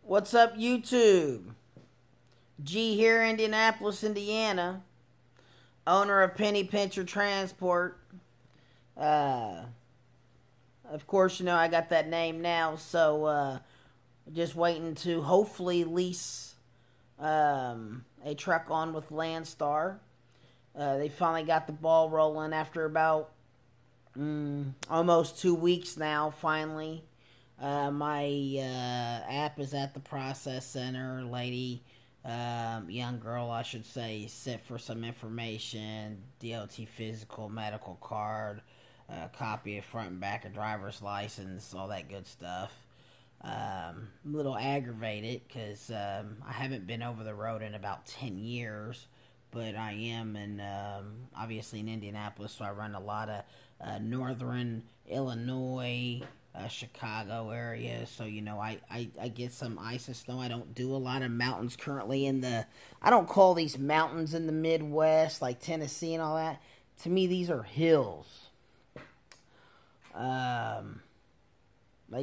What's up, YouTube? G here, Indianapolis, Indiana. Owner of Penny Pincher Transport. Of course, you know, I got that name now, so just waiting to hopefully lease a truck on with LANDSTAR. They finally got the ball rolling after about almost 2 weeks now, finally. My app is at the process center. Lady, young girl, I should say, sent for some information, DOT physical, medical card, copy of front and back of driver's license, all that good stuff. I'm a little aggravated because I haven't been over the road in about 10 years, but I am in, obviously in Indianapolis, so I run a lot of northern Illinois, Chicago area, so you know I get some ice and snow. I don't do a lot of mountains currently in the, I don't call these mountains in the Midwest like Tennessee and all that. To me, these are hills. Like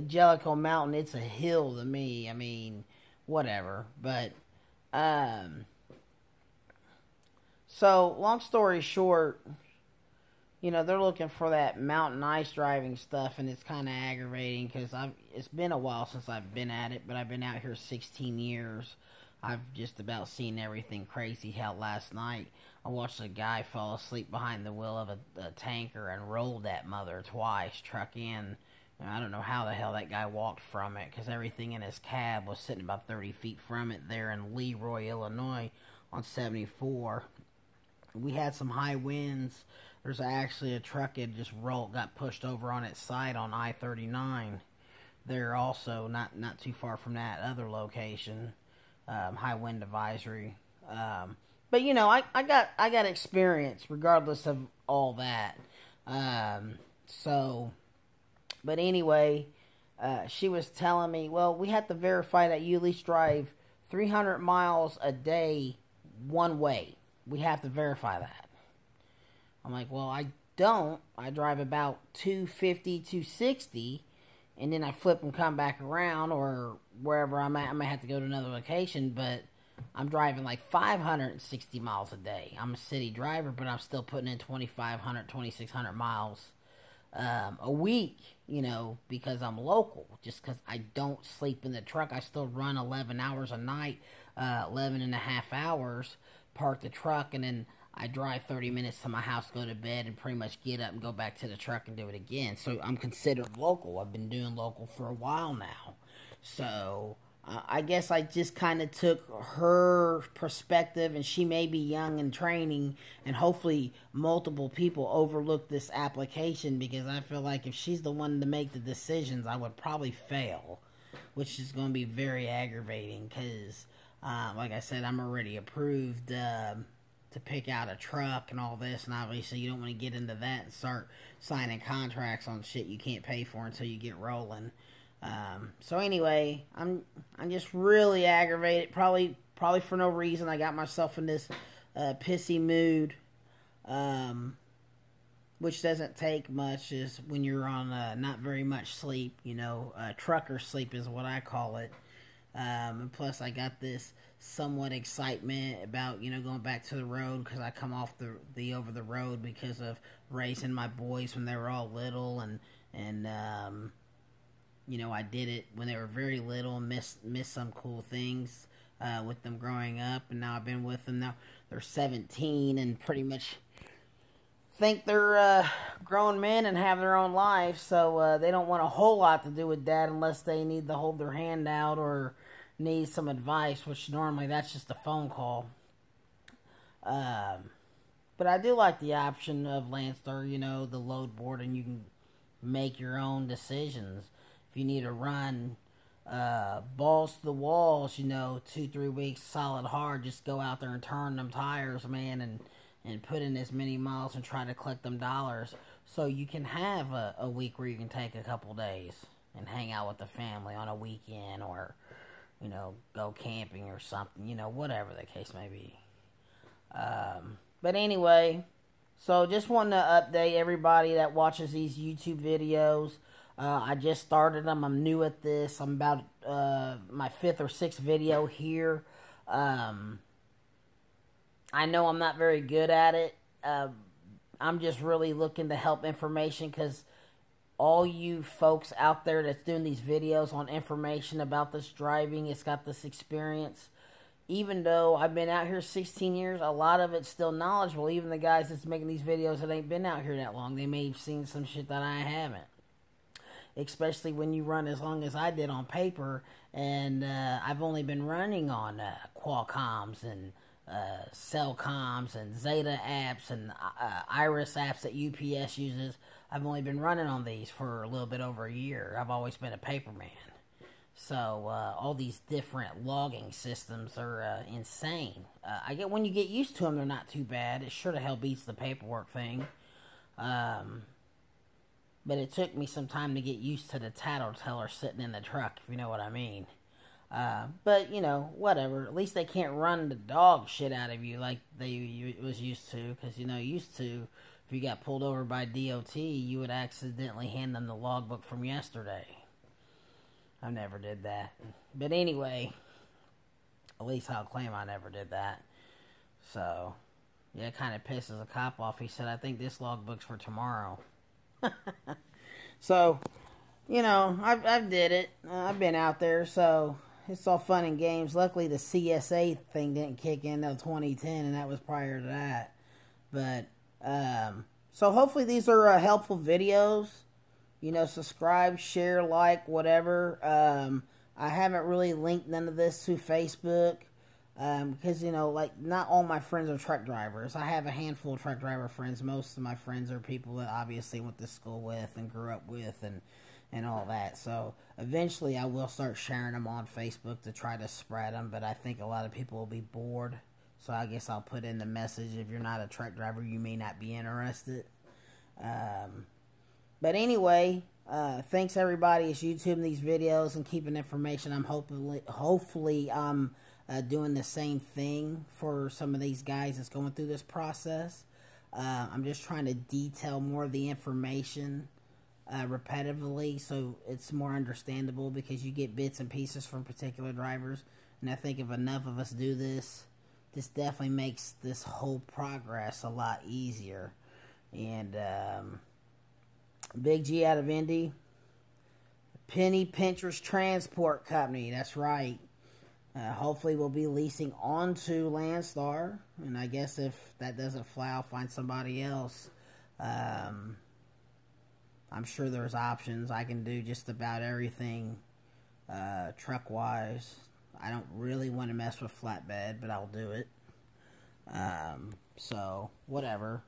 Jellicoe Mountain, it's a hill to me. I mean, whatever. But so long story short, you know, they're looking for that mountain ice driving stuff, and it's kind of aggravating because it's been a while since I've been at it, but I've been out here 16 years. I've just about seen everything crazy. Hell, last night I watched a guy fall asleep behind the wheel of a tanker and rolled that mother twice, truck in. And I don't know how the hell that guy walked from it, because everything in his cab was sitting about 30 feet from it there in Leroy, Illinois on 74. We had some high winds. There's actually a truck that just got pushed over on its side on I-39. They're also not too far from that other location, high wind advisory. But you know, I got experience regardless of all that. But anyway, she was telling me, well, we have to verify that you at least drive 300 miles a day one way. We have to verify that. I'm like, well, I don't. I drive about 250, 260, and then I flip and come back around, or wherever I'm at. I might have to go to another location, but I'm driving like 560 miles a day. I'm a city driver, but I'm still putting in 2,500, 2,600 miles a week, you know, because I'm local. Just because I don't sleep in the truck. I still run 11 hours a night, 11 and a half hours, park the truck, and then I drive 30 minutes to my house, go to bed, and pretty much get up and go back to the truck and do it again. So I'm considered local. I've been doing local for a while now. So I guess I just kind of took her perspective, and she may be young and training, and hopefully multiple people overlook this application, because I feel like if she's the one to make the decisions, I would probably fail, which is going to be very aggravating because, like I said, I'm already approved to pick out a truck and all this, and obviously you don't want to get into that and start signing contracts on shit you can't pay for until you get rolling. So anyway, I'm just really aggravated, probably for no reason. I got myself in this pissy mood, which doesn't take much, is when you're on not very much sleep, you know, trucker sleep is what I call it. And plus I got this somewhat excitement about, you know, going back to the road, because I come off the over the road because of raising my boys when they were all little, and you know, I did it when they were very little and missed some cool things with them growing up, and now I've been with them. Now they're 17 and pretty much think they're grown men and have their own life, so they don't want a whole lot to do with dad unless they need to hold their hand out or need some advice, which normally that's just a phone call. But I do like the option of LANDSTAR, you know, the load board, and you can make your own decisions. If you need to run balls to the walls, you know, 2-3 weeks solid hard, just go out there and turn them tires, man, and put in as many miles and try to collect them dollars, so you can have a week where you can take a couple days and hang out with the family on a weekend, or, you know, go camping or something, you know, whatever the case may be. But anyway, so just wanted to update everybody that watches these YouTube videos. I just started them. I'm new at this. I'm about my 5th or 6th video here. I know I'm not very good at it. I'm just really looking to help information, because all you folks out there that's doing these videos on information about this driving, it's got this experience. Even though I've been out here 16 years, a lot of it's still knowledgeable. Even the guys that's making these videos that ain't been out here that long, they may have seen some shit that I haven't. Especially when you run as long as I did on paper, and I've only been running on Qualcomms and Cellcoms and Zeta apps and Iris apps that UPS uses. I've only been running on these for a little bit over a year. I've always been a paper man. So, all these different logging systems are insane. I get when you get used to them, they're not too bad. It sure to hell beats the paperwork thing. But it took me some time to get used to the tattletale sitting in the truck, if you know what I mean. But, you know, whatever. At least they can't run the dog shit out of you like they was used to. Because, you know, used to, if you got pulled over by DOT, you would accidentally hand them the logbook from yesterday. I never did that. But anyway, at least I'll claim I never did that. So, yeah, it kind of pisses a cop off. He said, I think this logbook's for tomorrow. So, you know, I've did it. I've been out there, so it's all fun and games. Luckily, the CSA thing didn't kick in until 2010, and that was prior to that. But, so hopefully these are helpful videos. You know, subscribe, share, like, whatever. I haven't really linked none of this to Facebook. Because, you know, like, not all my friends are truck drivers. I have a handful of truck driver friends. Most of my friends are people that obviously went to school with and grew up with and all that. So, eventually I will start sharing them on Facebook to try to spread them. But I think a lot of people will be bored. So, I guess I'll put in the message, if you're not a truck driver, you may not be interested. But anyway, thanks everybody that's YouTubing these videos and keeping information. I'm hopefully I'm doing the same thing for some of these guys that's going through this process. I'm just trying to detail more of the information repetitively, so it's more understandable, because you get bits and pieces from particular drivers. And I think if enough of us do this, this definitely makes this whole progress a lot easier. And Big G out of Indy, Penny Pinchers Transport Company, that's right. Hopefully we'll be leasing onto LANDSTAR, and I guess if that doesn't fly, I'll find somebody else. I'm sure there's options. I can do just about everything truck-wise. I don't really want to mess with flatbed, but I'll do it. So, whatever.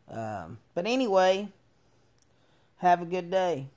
But anyway, have a good day.